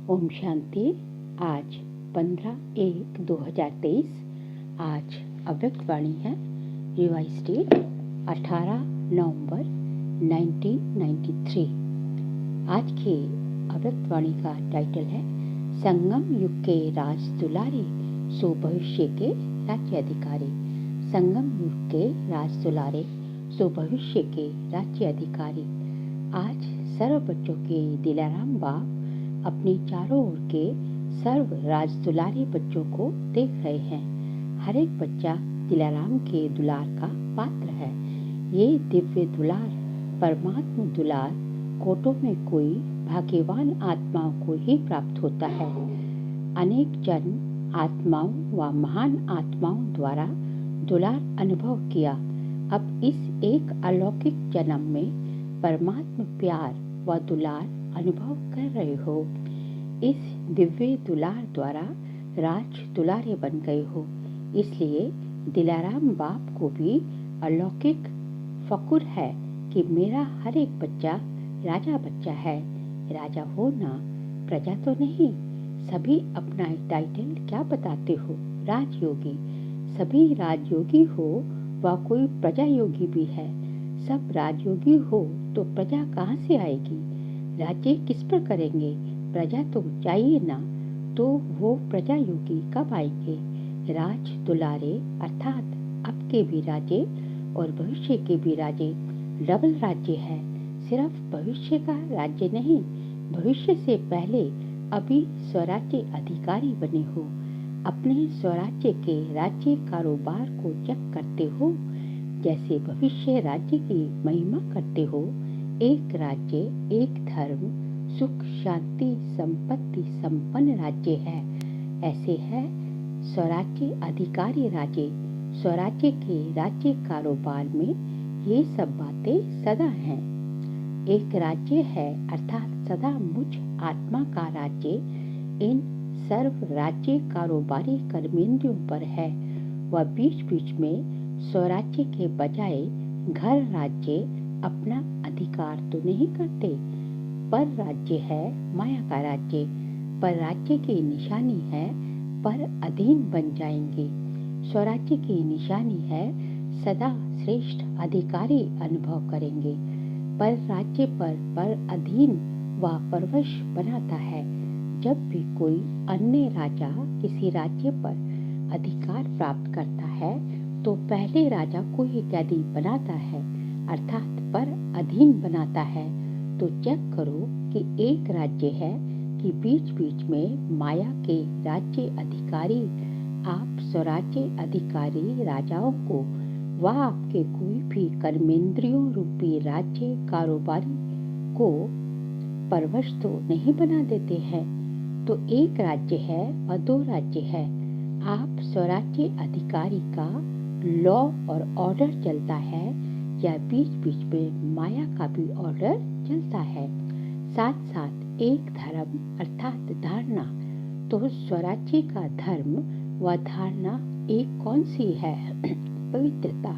ओम शांति। आज 15/1/2023। आज अव्यक्त वाणी है। रिवाइज डेट 18 नवंबर 1993। आज के अव्यक्त वाणी का टाइटल है संगम युग के राज दुलारे सो भविष्य के राज्य अधिकारी। संगम युग के राज दुलारे सो भविष्य के राज्य अधिकारी। आज सर्व बच्चों के दिलाराम बाप अपने चारों ओर के सर्व राज दुलारे बच्चों को देख रहे हैं। हर एक बच्चा दिलाराम के दुलार का पात्र है। ये दिव्य दुलार परमात्मा दुलार कोटों में कोई भाग्यवान आत्माओं को ही प्राप्त होता है। अनेक जन्म आत्माओं व महान आत्माओं द्वारा दुलार अनुभव किया। अब इस एक अलौकिक जन्म में परमात्मा प्यार व दुलार अनुभव कर रहे हो। इस दिव्य दुलार द्वारा राज दुलारे बन गए हो। इसलिए दिलाराम बाप को भी अलौकिक फकुर है कि मेरा हर एक बच्चा राजा बच्चा है। राजा हो ना, प्रजा तो नहीं। सभी अपना टाइटल क्या बताते हो? राजयोगी। सभी राजयोगी हो व कोई प्रजा योगी भी है। सब राजयोगी हो तो प्रजा कहाँ से आएगी? राज्य किस पर करेंगे? प्रजा तो चाहिए ना, तो वो प्रजा योगी कब आएंगे? राज दुलारे अर्थात अब के भी राजे और भविष्य के भी राजे डबल राज्य है। सिर्फ भविष्य का राज्य नहीं, भविष्य से पहले अभी स्वराज्य अधिकारी बने हो। अपने स्वराज्य के राज्य कारोबार को चेक करते हो। जैसे भविष्य राज्य की महिमा करते हो। एक राज्य, एक धर्म, सुख शांति संपत्ति संपन्न राज्य है। ऐसे है स्वराज्य अधिकारी राज्य। स्वराज्य के राज्य कारोबार में ये सब बातें सदा हैं। एक राज्य है अर्थात सदा मुझ आत्मा का राज्य इन सर्व राज्य कारोबारी कर्मेंद्रियों पर है। वह बीच बीच में स्वराज्य के बजाय घर राज्य अपना अधिकार तो नहीं करते। पर राज्य है माया का राज्य। पर राज्य की निशानी है पर अधीन बन जाएंगे। स्वराज्य की निशानी है सदा श्रेष्ठ अधिकारी अनुभव करेंगे। पर राज्य पर अधीन व परवश बनाता है। जब भी कोई अन्य राजा किसी राज्य पर अधिकार प्राप्त करता है तो पहले राजा को ही कैदी बनाता है अर्थात पर अधीन बनाता है। तो चेक करो कि एक राज्य है कि बीच बीच में माया के राज्य अधिकारी आप स्वराज्य अधिकारी राजाओं को व आपके कोई भी कर्मेंद्रियों रूपी राज्य कारोबारी को परवश तो नहीं बना देते हैं। तो एक राज्य है व दो राज्य है। आप स्वराज्य अधिकारी का लॉ और ऑर्डर चलता है या बीच बीच में माया का भी ऑर्डर चलता है। साथ साथ एक धर्म अर्थात धारणा। तो स्वराज्य का धर्म व धारणा एक कौन सी है? पवित्रता।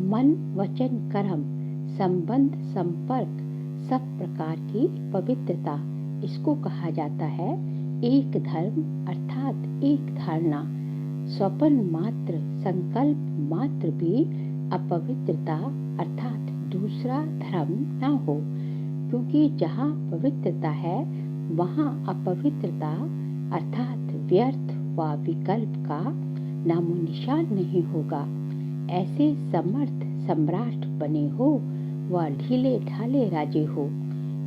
मन वचन कर्म संबंध संपर्क सब प्रकार की पवित्रता, इसको कहा जाता है एक धर्म अर्थात एक धारणा। स्वप्न मात्र संकल्प मात्र भी अपवित्रता अर्थात दूसरा धर्म ना हो। क्योंकि जहाँ पवित्रता है वहाँ अपवित्रता अर्थात व्यर्थ व विकल्प का नामो निशान नहीं होगा। ऐसे समर्थ सम्राट बने हो व ढीले ढाले राजे हो।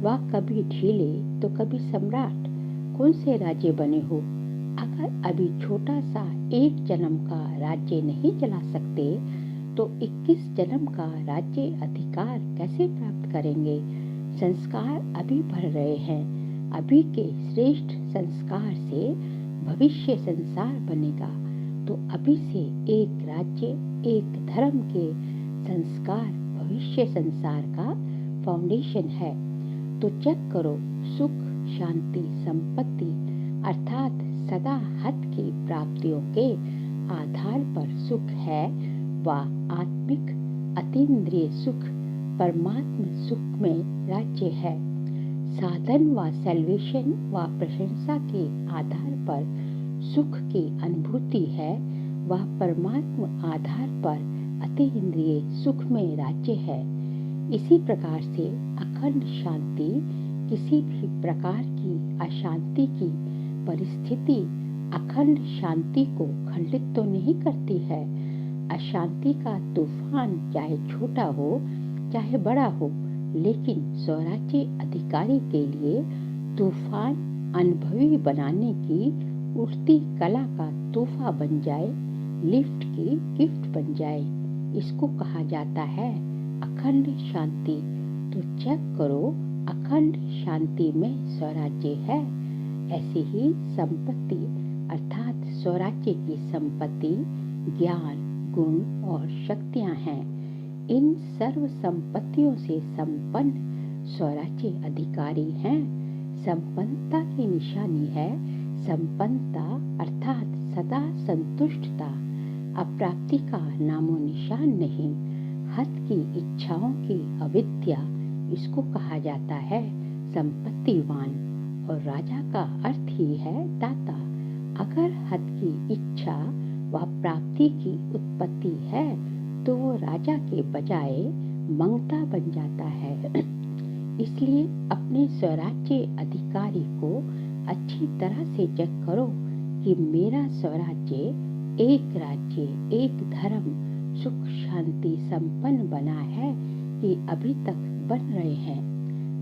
वह कभी ढीले तो कभी सम्राट। कौन से राज्य बने हो? अगर अभी छोटा सा एक जन्म का राज्य नहीं चला सकते तो 21 जन्म का राज्य अधिकार कैसे प्राप्त करेंगे? संस्कार अभी बढ़ रहे हैं। अभी के श्रेष्ठ संस्कार से भविष्य संसार बनेगा। तो अभी से एक राज्य एक धर्म के संस्कार भविष्य संसार का फाउंडेशन है। तो चेक करो सुख शांति संपत्ति अर्थात सदा हद की प्राप्तियों के आधार पर सुख है व आत्मिक अतीन्द्रिय सुख परमात्म सुख में राज्य है। साधन व सैल्वेशन व प्रशंसा के आधार पर सुख की अनुभूति है, वह परमात्म आधार पर अतीन्द्रिय सुख में राज्य है। इसी प्रकार से अखंड शांति किसी भी प्रकार की अशांति की परिस्थिति अखंड शांति को खंडित तो नहीं करती है। अशांति का तूफान चाहे छोटा हो चाहे बड़ा हो, लेकिन स्वराज्य अधिकारी के लिए तूफान अनुभवी बनाने की उठती कला का तोहफा बन जाए, लिफ्ट की गिफ्ट बन जाए। इसको कहा जाता है अखंड शांति। तो चेक करो, अखंड शांति में स्वराज्य है। ऐसी ही संपत्ति अर्थात स्वराज्य की संपत्ति ज्ञान, गुण और शक्तियां हैं। इन सर्व संपत्तियों से संपन्न स्वराज्य अधिकारी हैं। संपन्नता की निशानी है संपन्नता अर्थात सदा संतुष्टता, अप्राप्ति का नामो निशान नहीं। हद की इच्छाओं की अविद्या, इसको कहा जाता है संपत्तिवान। और राजा का अर्थ ही है दाता। अगर हद की इच्छा व प्राप्ति की उत्पत्ति है तो वो राजा के बजाय मंगता बन जाता है। इसलिए अपने स्वराज्य अधिकारी को अच्छी तरह से चेक करो कि मेरा स्वराज्य एक राज्य, एक धर्म, सुख शांति संपन्न बना है कि अभी तक बन रहे हैं।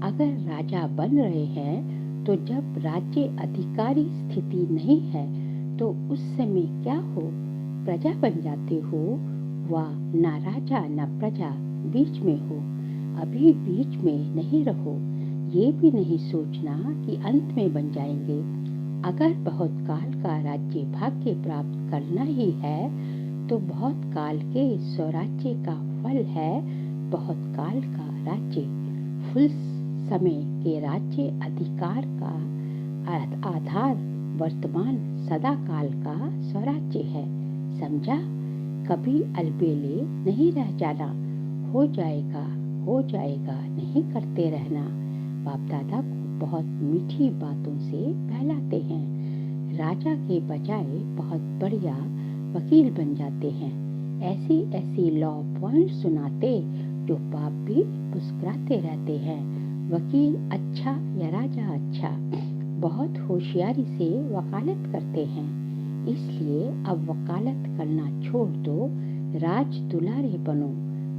अगर राजा बन रहे हैं तो जब राज्य अधिकारी स्थिति नहीं है तो उस समय क्या हो, प्रजा बन जाते हो, व ना राजा ना प्रजा बीच में हो। अभी बीच में नहीं रहो। ये भी नहीं सोचना कि अंत में बन जाएंगे। अगर बहुत काल का राज्य भाग्य प्राप्त करना ही है तो बहुत काल के स्वराज्य का फल है बहुत काल का राज्य। फुल समय के राज्य अधिकार का आधार वर्तमान सदा काल का स्वराज्य है। समझा? कभी अलबेले नहीं रह जाना। हो जाएगा नहीं करते रहना। बाप दादा को बहुत मीठी बातों से बहलाते हैं। राजा के बजाय बहुत बढ़िया वकील बन जाते हैं। ऐसी लॉ पॉइंट सुनाते जो बाप भी मुस्कुराते रहते हैं। वकील अच्छा या राजा अच्छा, बहुत होशियारी से वकालत करते हैं। इसलिए अब वकालत करना छोड़ दो, राज दुलारे बनो।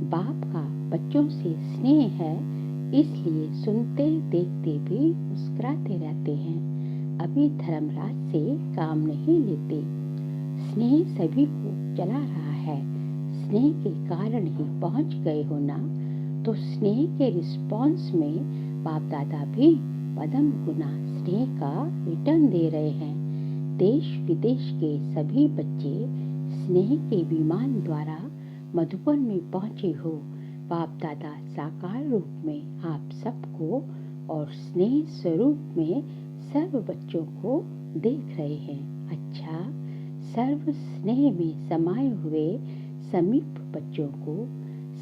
बाप का बच्चों से स्नेह है, इसलिए सुनते देखते भी मुस्कुराते रहते हैं। अभी धर्मराज से काम नहीं लेते। स्नेह सभी को चला रहा है। स्नेह के कारण ही पहुंच गए हो ना। तो स्नेह के रिस्पॉन्स में बाप दादा भी पदम गुना स्नेह का रिटर्न दे रहे हैं। देश विदेश के सभी बच्चे स्नेह के विमान द्वारा मधुबन में पहुंचे हो। बाप दादा साकार रूप में आप सबको और स्नेह स्वरूप में सर्व बच्चों को देख रहे हैं। अच्छा, सर्व स्नेह में समाये हुए समीप बच्चों को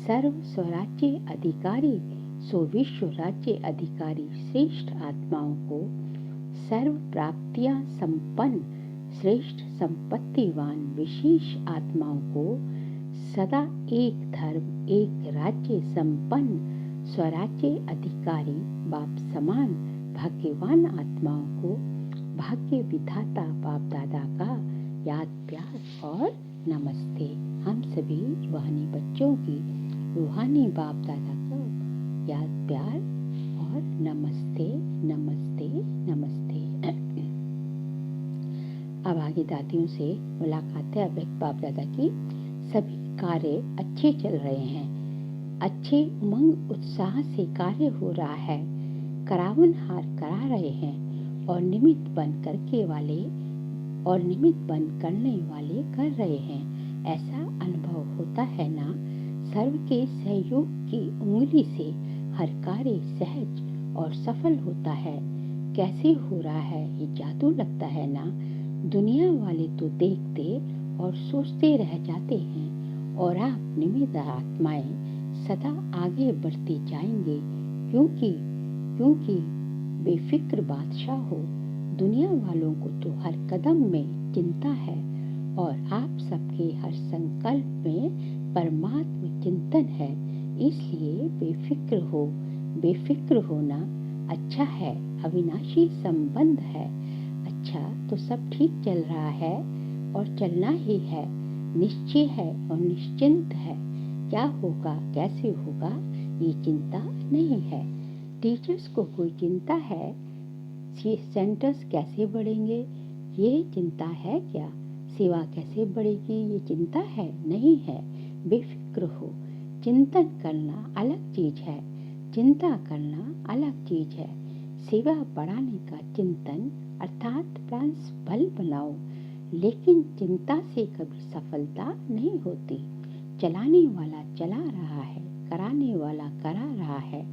सर्व स्वराज्य अधिकारी सो विश्व राज्य अधिकारी श्रेष्ठ आत्माओं को सर्व प्राप्तियां संपन्न श्रेष्ठ संपत्तिवान विशेष आत्माओं को सदा एक धर्म एक राज्य संपन्न स्वराज्य अधिकारी बाप समान भाग्यवान आत्माओं को भाग्य विधाता बाप दादा का याद प्यार और नमस्ते। हम सभी रूहानी बच्चों की रूहानी बाप दादा का याद प्यार और नमस्ते नमस्ते नमस्ते। अब आगे दादियों से मुलाकात है अव्यक्त बाप दादा की। सभी कार्य अच्छे चल रहे हैं। अच्छे उमंग उत्साह से कार्य हो रहा है। करावन हार करा रहे हैं और निमित्त बन करने वाले कर रहे हैं। ऐसा अनुभव होता है ना। सर्व के सहयोग की उंगली से हर कार्य सहज और सफल होता है। कैसे हो रहा है ये जादू लगता है ना। दुनिया वाले तो देखते और सोचते रह जाते हैं और आप निमित्त आत्माएं सदा आगे बढ़ते जाएंगे क्योंकि बेफिक्र बादशाह हो। दुनिया वालों को तो हर कदम में चिंता है और आप सबके हर संकल्प में परमात्म चिंतन है। इसलिए बेफिक्र हो। बेफिक्र होना अच्छा है, अविनाशी संबंध है। अच्छा तो सब ठीक चल रहा है और चलना ही है। निश्चय है और निश्चिंत है। क्या होगा कैसे होगा ये चिंता नहीं है। टीचर्स को कोई चिंता है सेंटर्स कैसे बढ़ेंगे, ये चिंता है क्या? सेवा कैसे बढ़ेगी, ये चिंता है नहीं है। बेफिक्र हो। चिंतन करना अलग चीज है, चिंता करना अलग चीज है। सेवा बढ़ाने का चिंतन अर्थात प्लान्स बल बनाओ, लेकिन चिंता से कभी सफलता नहीं होती। चलाने वाला चला रहा है, कराने वाला करा रहा है,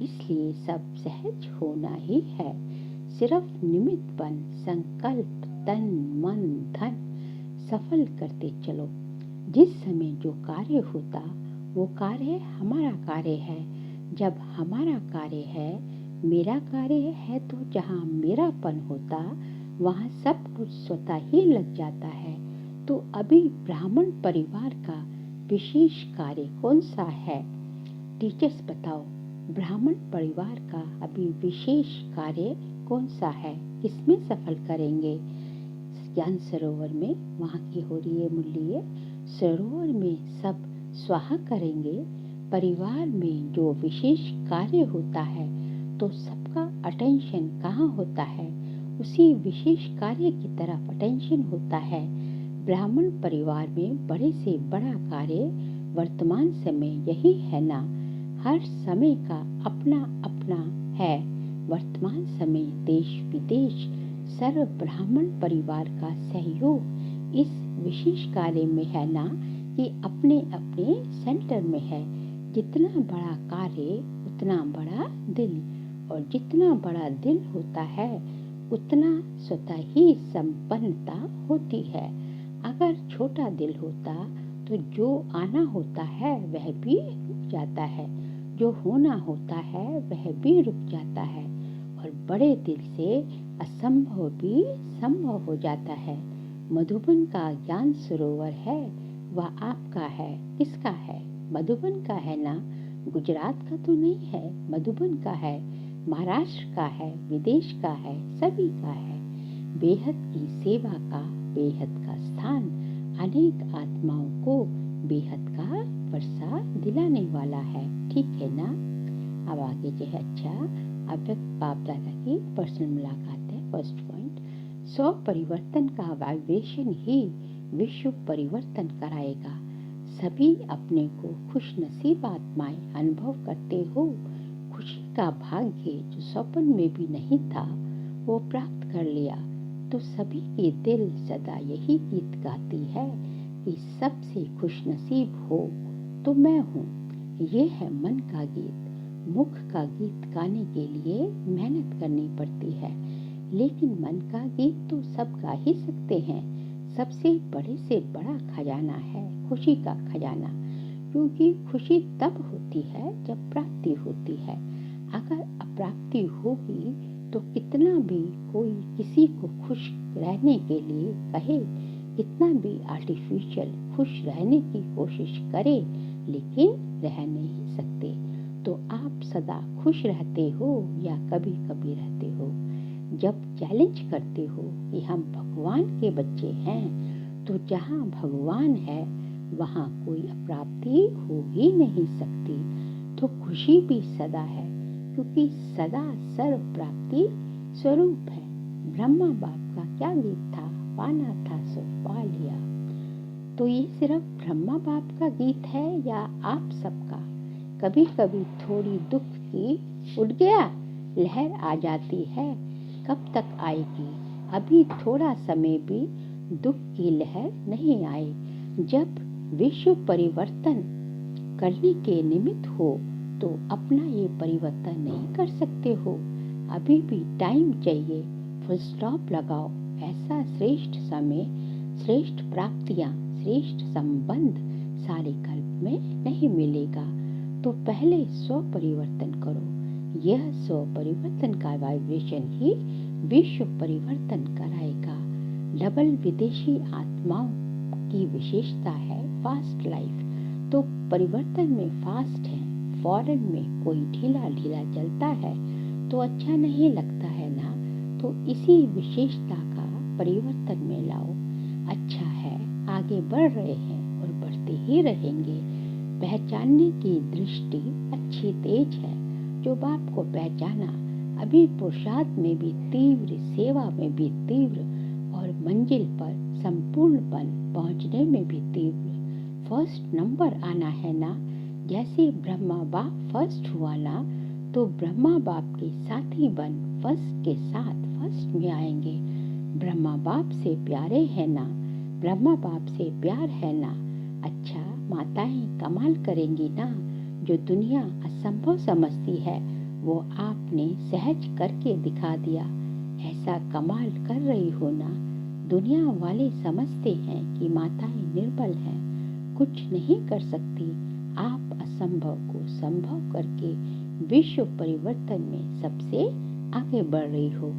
इसलिए सब सहज होना ही है। सिर्फ निमित्त बन संकल्प तन मन धन सफल करते चलो। जिस समय जो कार्य होता वो कार्य हमारा कार्य है। जब हमारा कार्य है, मेरा कार्य है, तो जहाँ मेरापन होता वहाँ सब कुछ स्वतः ही लग जाता है। तो अभी ब्राह्मण परिवार का विशेष कार्य कौन सा है? टीचर्स बताओ, ब्राह्मण परिवार का अभी विशेष कार्य कौन सा है? किसमें सफल करेंगे? ज्ञान सरोवर में, वहाँ की हो रही है मुरली, सरोवर में सब स्वाहा करेंगे। परिवार में जो विशेष कार्य होता है तो सबका अटेंशन कहाँ होता है? उसी विशेष कार्य की तरफ अटेंशन होता है। ब्राह्मण परिवार में बड़े से बड़ा कार्य वर्तमान समय यही है ना। हर समय का अपना अपना है। वर्तमान समय देश विदेश सर्व ब्राह्मण परिवार का सहयोग इस विशेष कार्य में है ना, कि अपने अपने सेंटर में है। जितना बड़ा कार्य उतना बड़ा दिल, और जितना बड़ा दिल होता है उतना स्वतः ही संपन्नता होती है। अगर छोटा दिल होता तो जो आना होता है वह भी रुक जाता है, जो होना होता है वह भी रुक जाता है, और बड़े दिल से असंभव भी संभव हो जाता है। मधुबन का ज्ञान सरोवर है, वह आपका है, किसका है? मधुबन का है ना, गुजरात का तो नहीं है, मधुबन का है, महाराष्ट्र का है, विदेश का है, सभी का है। बेहद की सेवा का बेहद का स्थान अनेक आत्माओं को बेहद का वर्षा दिलाने वाला है। ठीक है ना? अब आगे जो है, अच्छा अव्यक्त बाप दादा की पर्सनल मुलाकात है। फर्स्ट पॉइंट, 100 परिवर्तन का वाइब्रेशन ही विश्व परिवर्तन कराएगा। सभी अपने को खुश नसीब आत्माएं अनुभव करते हो। खुशी का भाग्य जो स्वप्न में भी नहीं था वो प्राप्त कर लिया। तो सभी के दिल सदा यही गीत गाती है कि सबसे खुश नसीब हो तो मैं हूँ। ये है मन का गीत। मुख का गीत गाने के लिए मेहनत करनी पड़ती है, लेकिन मन का गीत तो सब गा ही सकते हैं। सबसे बड़े से बड़ा खजाना है खुशी का खजाना, क्योंकि खुशी तब होती है जब प्राप्ति होती है। अगर अप्राप्ति होगी तो कितना भी कोई किसी को खुश रहने के लिए कहे, कितना भी आर्टिफिशियल खुश रहने की कोशिश करे, लेकिन रह नहीं सकते। तो आप सदा खुश रहते हो या कभी कभी रहते हो? जब चैलेंज करते हो कि हम भगवान के बच्चे हैं, तो जहाँ भगवान है वहाँ कोई अप्राप्ति हो ही नहीं सकती। तो खुशी भी सदा है, क्योंकि सदा सर्व प्राप्ति स्वरूप है। ब्रह्मा बाप का क्या गीत था? पाना था सो पा लिया। तो ये सिर्फ ब्रह्मा बाप का गीत है या आप सबका? कभी कभी थोड़ी दुख की उठ गया लहर आ जाती है, कब तक आएगी? अभी थोड़ा समय भी दुख की लहर नहीं आई। जब विश्व परिवर्तन करने के निमित्त हो तो अपना ये परिवर्तन नहीं कर सकते हो। अभी भी टाइम चाहिए। फुल स्टॉप लगाओ। ऐसा श्रेष्ठ समय, श्रेष्ठ प्राप्तियां, श्रेष्ठ संबंध सारे कल्प में नहीं मिलेगा। तो पहले स्व परिवर्तन करो। यह स्व परिवर्तन का वाइब्रेशन ही विश्व परिवर्तन कराएगा। डबल विदेशी आत्माओं की विशेषता है फास्ट लाइफ। तो परिवर्तन में फास्ट है। फॉरेन में कोई ढीला ढीला चलता है तो अच्छा नहीं लगता है ना। तो इसी विशेषता का परिवर्तन में लाओ। अच्छा है, आगे बढ़ रहे हैं और बढ़ते ही रहेंगे। पहचानने की दृष्टि अच्छी तेज है। जो बाप को पहचाना, अभी पुरुषार्थ में भी तीव्र, सेवा में भी तीव्र और मंजिल पर संपूर्णपन पहुंचने में भी तीव्र। फर्स्ट नंबर आना है ना। जैसे ब्रह्मा बाप फर्स्ट हुआ ना, तो ब्रह्मा बाप के साथी बन फर्स्ट के साथ फर्स्ट में आएंगे। ब्रह्मा बाप से प्यारे हैं ना, ब्रह्मा बाप से प्यार है ना। अच्छा, माताएं कमाल करेंगी ना। जो दुनिया असंभव समझती है वो आपने सहज करके दिखा दिया। ऐसा कमाल कर रही हो ना। दुनिया वाले समझते हैं कि माताएं निर्बल हैं, कुछ नहीं कर सकती। आप असंभव को संभव करके विश्व परिवर्तन में सबसे आगे बढ़ रही हो।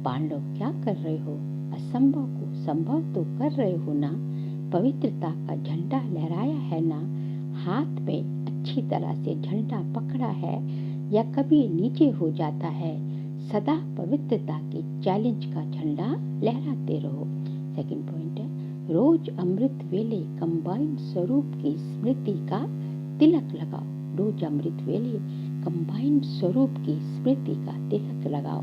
पांडव क्या कर रहे हो? असंभव को संभव तो कर रहे हो ना। पवित्रता का झंडा लहराया है ना। हाथ में अच्छी तरह से झंडा पकड़ा है या कभी नीचे हो जाता है। सदा पवित्रता के चैलेंज का झंडा लहराते रहो। सेकंड पॉइंट है, रोज अमृत वेले कंबाइंड स्वरूप की स्मृति का तिलक लगाओ। रोज अमृत वेले कंबाइंड स्वरूप की स्मृति का तिलक लगाओ।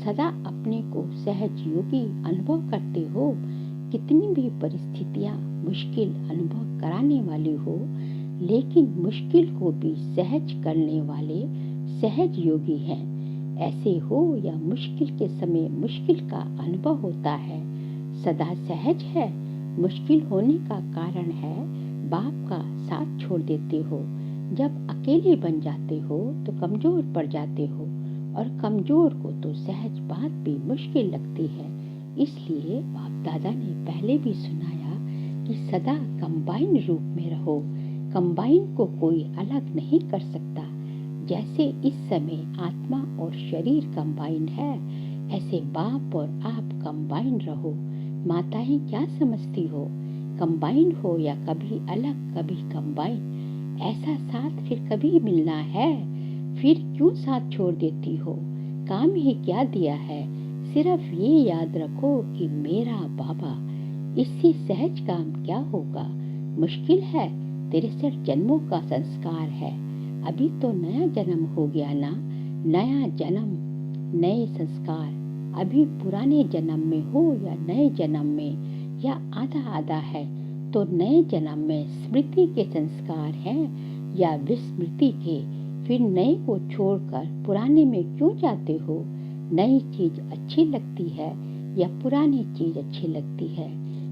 सदा अपने को सहज योगी अनुभव करते हो। कितनी भी परिस्थितियां मुश्किल अनुभव कराने वाली हो, लेकिन मुश्किल को भी सहज करने वाले सहज योगी हैं। ऐसे हो या मुश्किल के समय मुश्किल का अनुभव होता है, सदा सहज है। मुश्किल होने का कारण है बाप का साथ छोड़ देते हो। जब अकेले बन जाते हो तो कमजोर पड़ जाते हो, और कमजोर को तो सहज बात भी मुश्किल लगती है। इसलिए बाप दादा ने पहले भी सुनाया कि सदा कंबाइन रूप में रहो। कंबाइन को कोई अलग नहीं कर सकता। जैसे इस समय आत्मा और शरीर कंबाइन है, ऐसे बाप और आप कंबाइन रहो। माताएं क्या समझती हो? कंबाइन हो या कभी अलग कभी कंबाइन, ऐसा साथ फिर कभी मिलना है। फिर क्यों साथ छोड़ देती हो? काम ही क्या दिया है? सिर्फ ये याद रखो कि मेरा बाबा। इससे सहज काम क्या होगा? मुश्किल है। 63 जन्मों का संस्कार है। अभी तो नया जन्म हो गया ना। नया जन्म, नए संस्कार। अभी पुराने जन्म में हो या नए जन्म में, या आधा आधा है, तो नए जन्म में स्मृति के संस्कार हैं या विस्मृति के। फिर नए को छोड़कर पुराने में क्यों जाते हो? नई चीज अच्छी लगती है या पुरानी चीज अच्छी लगती है?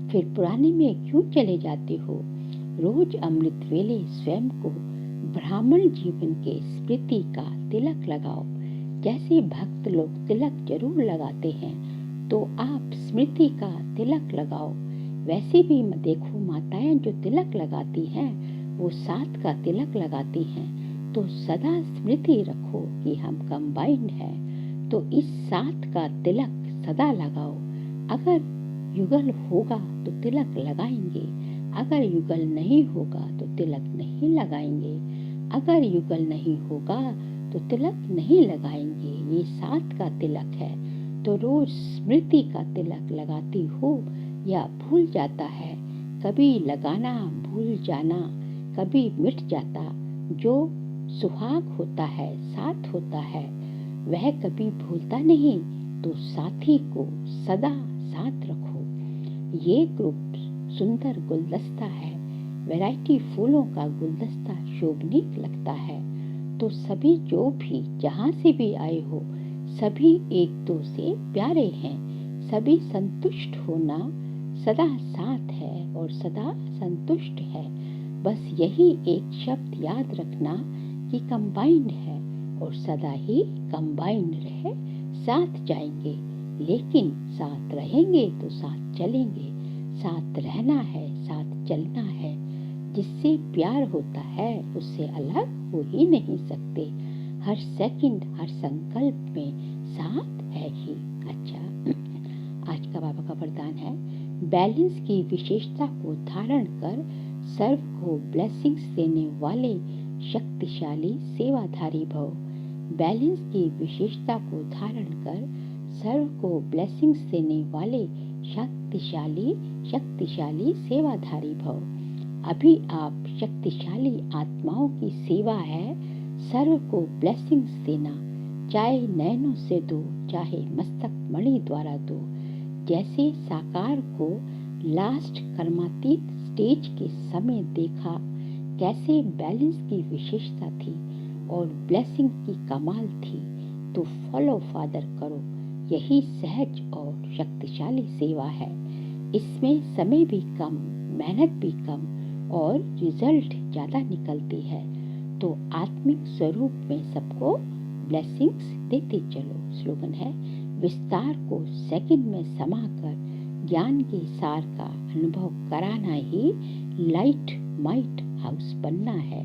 फिर पुराने में क्यों चले जाते हो? रोज अमृत वेले स्वयं को ब्राह्मण जीवन के स्मृति का तिलक लगाओ। जैसे भक्त लोग तिलक जरूर लगाते हैं, तो आप स्मृति का तिलक लगाओ। वैसे भी देखो, माताएं जो तिलक लगाती हैं वो साथ का तिलक लगाती हैं। तो सदा स्मृति रखो कि हम कंबाइंड हैं। तो इस साथ का तिलक सदा लगाओ। अगर युगल होगा तो तिलक लगाएंगे, अगर युगल नहीं होगा तो तिलक नहीं लगाएंगे। अगर युगल नहीं होगा तो तिलक नहीं लगाएंगे। ये साथ का तिलक है। तो रोज स्मृति का तिलक लगाती हो या भूल जाता है? कभी लगाना भूल जाना, कभी मिट जाता। जो सुहाग होता है, साथ होता है, वह कभी भूलता नहीं। तो साथी को सदा साथ रखो। ये ग्रुप सुंदर गुलदस्ता है। वैरायटी फूलों का गुलदस्ता शोभनीक लगता है। तो सभी जो भी जहाँ से भी आए हो, सभी एक दो से प्यारे हैं। सभी संतुष्ट होना सदा साथ है और सदा संतुष्ट है। बस यही एक शब्द याद रखना कि कंबाइंड है, और सदा ही कंबाइंड रहे। साथ जाएंगे, लेकिन साथ रहेंगे तो साथ चलेंगे। साथ रहना है, साथ चलना है। जिससे प्यार होता है उससे अलग हो ही नहीं सकते। हर सेकंड, हर संकल्प में साथ है ही। अच्छा, आज का बाबा का वरदान है, बैलेंस की विशेषता को धारण कर सर्व को ब्लेसिंग्स देने वाले शक्तिशाली सेवाधारी भव। बैलेंस की विशेषता को धारण कर सर्व को ब्लेसिंग्स देने वाले शक्तिशाली सेवाधारी भव। अभी आप शक्तिशाली आत्माओं की सेवा है सर्व को ब्लेसिंग्स देना, चाहे नयनों से दो, चाहे मस्तक मणि द्वारा दो। जैसे साकार को लास्ट कर्मातीत स्टेज के समय देखा, कैसे बैलेंस की विशेषता थी और ब्लेसिंग की कमाल थी, तो फॉलो फादर करो। यही सहज और शक्तिशाली सेवा है। इसमें समय भी कम, मेहनत भी कम और रिजल्ट ज़्यादा निकलती है। तो आत्मिक स्वरूप में सबको ब्लेसिंग्स देते चलो। स्लोगन है, विस्तार को सेकंड में समाकर ज्ञान के सार का अनुभव कराना ही लाइट माइट हाउस बनना है।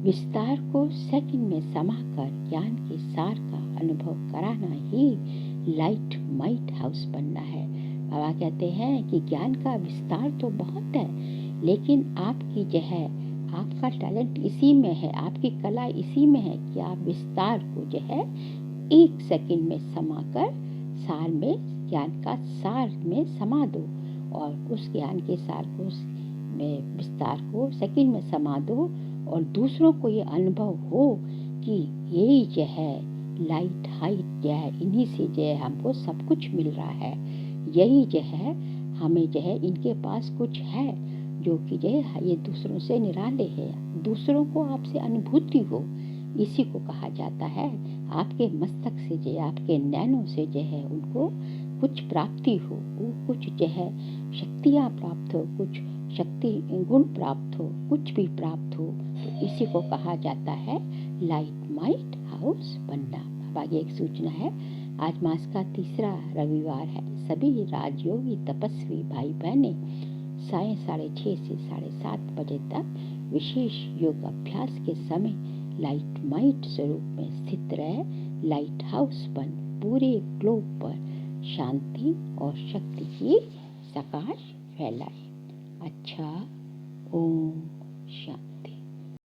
विस्तार को सेकंड में समाकर ज्ञान के सार का अनुभव कराना ही लाइट माइट हाउस बनना है। बाबा कहते हैं कि ज्ञान का विस्तार तो बहुत है, लेकिन आपकी जो है, आपका टैलेंट इसी में है, आपकी कला इसी में है कि आप विस्तार को जो है 1 सेकंड में समाकर सार में, ज्ञान का सार में समा दो, और उस ज्ञान के सार को में विस्तार को सेकंड में समा दो, और दूसरों को ये अनुभव हो कि यही जो है लाइट हाइट जो है, इन्हीं से जो है हमको सब कुछ मिल रहा है। यही जो है हमें जो है, इनके पास कुछ है जो कि जो है ये दूसरों से निराले है, दूसरों को आपसे अनुभूति हो, इसी को कहा जाता है। आपके मस्तक से जो है, आपके नैनों से जो है उनको कुछ प्राप्ति हो, वो कुछ जो है शक्तियाँ प्राप्त हो, कुछ शक्ति गुण प्राप्त हो, कुछ भी प्राप्त हो, तो इसी को कहा जाता है लाइट माइट हाउस बनना। अब आगे एक सूचना है, आज मास का तीसरा रविवार है। सभी राजयोगी तपस्वी भाई बहनें साय 6:30 से 7:30 बजे तक विशेष योग अभ्यास के समय लाइट माइट स्वरूप में स्थित रहे लाइट हाउस बन पूरे ग्लोब पर शांति और शक्ति की प्रकाश फैलाए। अच्छा, ओम शांति।